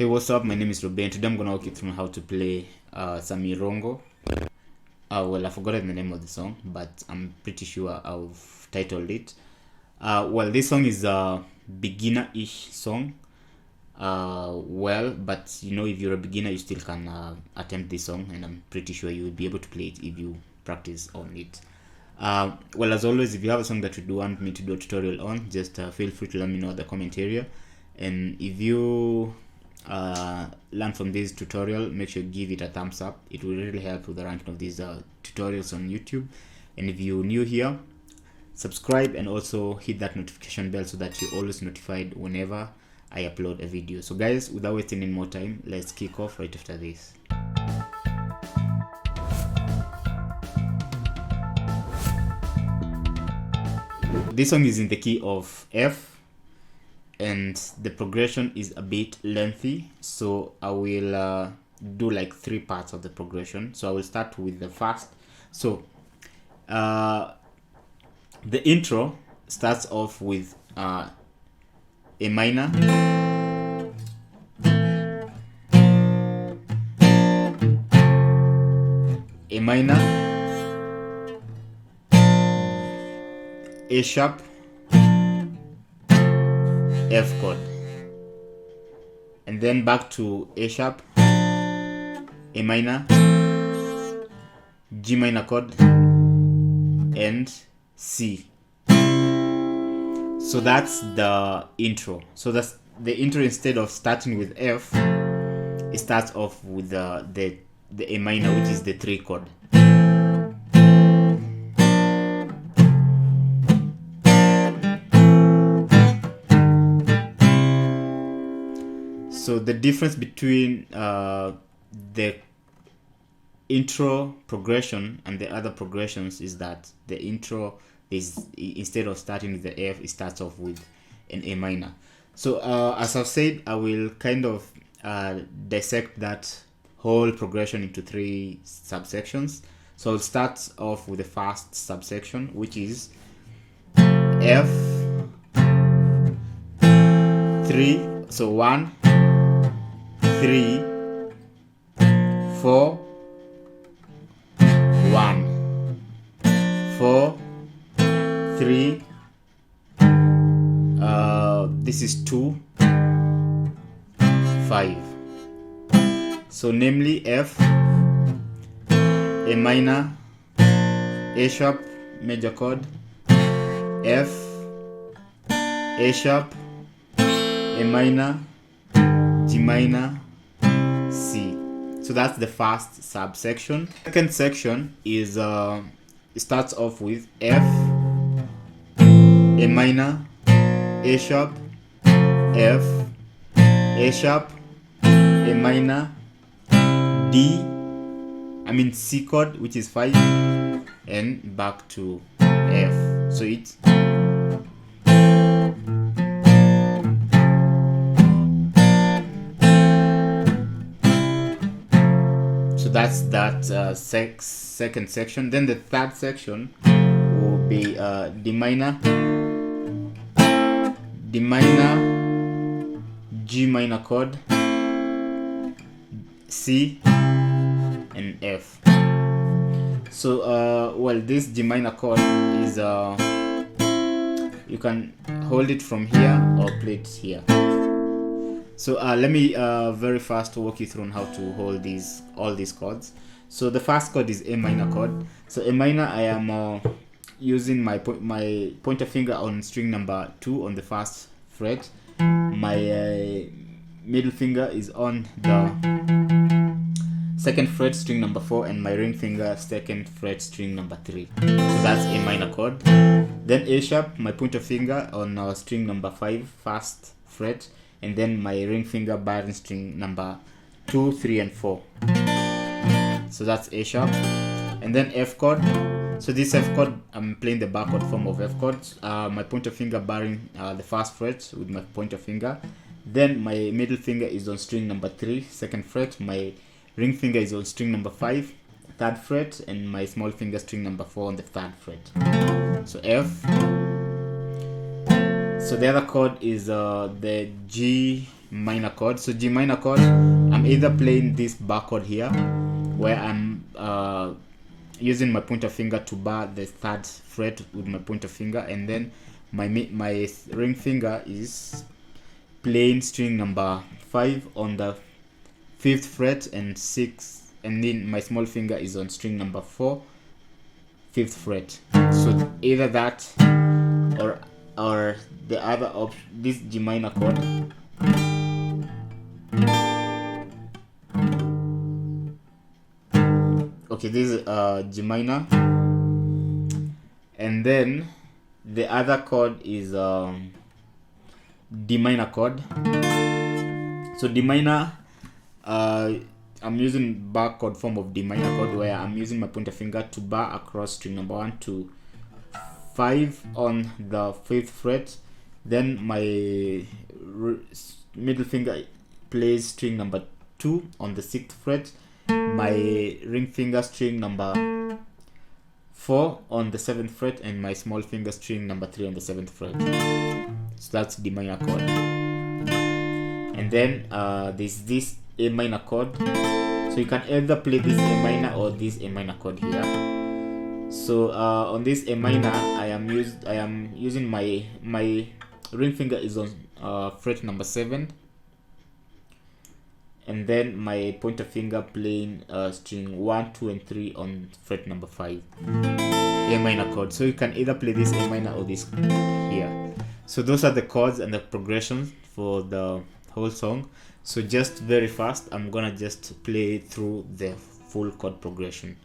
Hey, what's up? My name is Ruben. Today I'm gonna walk you through how to play Sammy Irungu. Well, I've forgotten the name of the song, but I'm pretty sure I've titled it. Well, this song is a beginner-ish song. But you know, if you're a beginner, you still can attempt this song, and I'm pretty sure you will be able to play it if you practice on it. Well, as always, if you have a song that you do want me to do a tutorial on, just feel free to let me know in the comment area. And if you learn from this tutorial, make sure you give it a thumbs up. It will really help with the ranking of these tutorials on YouTube. And if you're new here, subscribe and also hit that notification bell so that you're always notified whenever I upload a video. So guys, without wasting any more time, let's kick off right after this. This song is in the key of F, and the progression is a bit lengthy, so I will do like 3 parts of the progression. So I will start with the first. So the intro starts off with A minor, A minor, A sharp, F chord, and then back to A sharp, A minor, G minor chord, and C. So that's the intro. So that's the intro. Instead of starting with F, it starts off with the A minor, which is the 3 chord. So the difference between the intro progression and the other progressions is that the intro is, instead of starting with the F, it starts off with an A minor. So as I've said, I will kind of dissect that whole progression into 3 subsections. So I'll start off with the first subsection, which is F 3. So 1, 3, 4, 1, 4, 3, this is 2, 5. So namely F, A minor, A sharp major chord, F, A sharp, A minor, G minor, C. So that's the first subsection. Second section is it starts off with F, A minor, A sharp, F, A sharp, A minor, C chord, which is 5, and back to F. So it's that's that second section. Then the third section will be D minor, G minor chord, C, and F. So well, this G minor chord is you can hold it from here or play it here. So let me very fast walk you through on how to hold all these chords. So the first chord is A minor chord. So A minor, I am using my pointer finger on string number 2 on the 1st fret. My middle finger is on the 2nd fret, string number 4, and my ring finger 2nd fret, string number 3. So that's A minor chord. Then A sharp, my pointer finger on string number 5, 1st fret, and then my ring finger barring string number 2, 3, and 4. So that's A sharp. And then F chord. So this F chord, I'm playing the backward form of F chord. My pointer finger barring the 1st fret with my pointer finger. Then my middle finger is on string number 3, 2nd fret. My ring finger is on string number 5, 3rd fret, and my small finger string number 4 on the 3rd fret. So F. So the other chord is the G minor chord. So G minor chord, I'm either playing this bar chord here, where I'm using my pointer finger to bar the 3rd fret with my pointer finger, and then my ring finger is playing string number 5 on the 5th fret and 6, and then my small finger is on string number 4, 5th fret. So either that or the other option, this G minor chord. Okay, this is G minor, and then the other chord is D minor chord. So D minor, I'm using bar chord form of D minor chord, where I'm using my pointer finger to bar across string number 1 to 5 on the 5th fret. Then my middle finger plays string number 2 on the 6th fret. My ring finger string number 4 on the 7th fret, and my small finger string number 3 on the 7th fret. So that's D minor chord. And then there's this A minor chord. So you can either play this A minor or this A minor chord here. So on this A minor, I am using my ring finger is on fret number 7, and then my pointer finger playing string 1, 2, and 3 on fret number 5, A minor chord. So you can either play this A minor or this here. So those are the chords and the progressions for the whole song. So just very fast, I'm gonna just play through the full chord progression.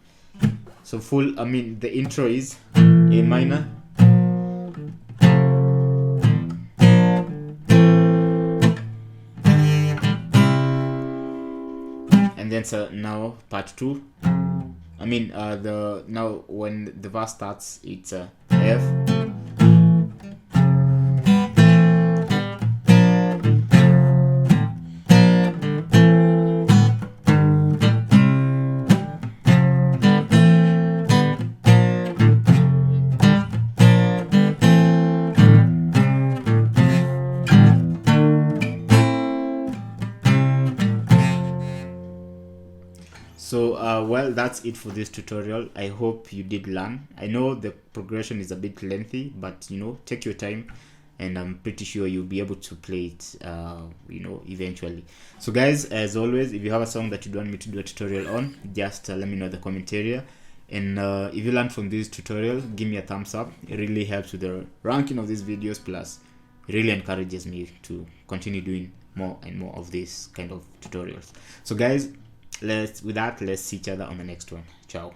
So the intro is A minor, and then so now part 2. Now when the verse starts, it's F, So well, that's it for this tutorial. I hope you did learn. I know the progression is a bit lengthy, but take your time, and I'm pretty sure you'll be able to play it eventually. So guys, as always, if you have a song that you want me to do a tutorial on, just let me know in the comment area. And if you learned from this tutorial, give me a thumbs up. It really helps with the ranking of these videos, plus it really encourages me to continue doing more and more of these kind of tutorials. So guys, let's see each other on the next one. Ciao.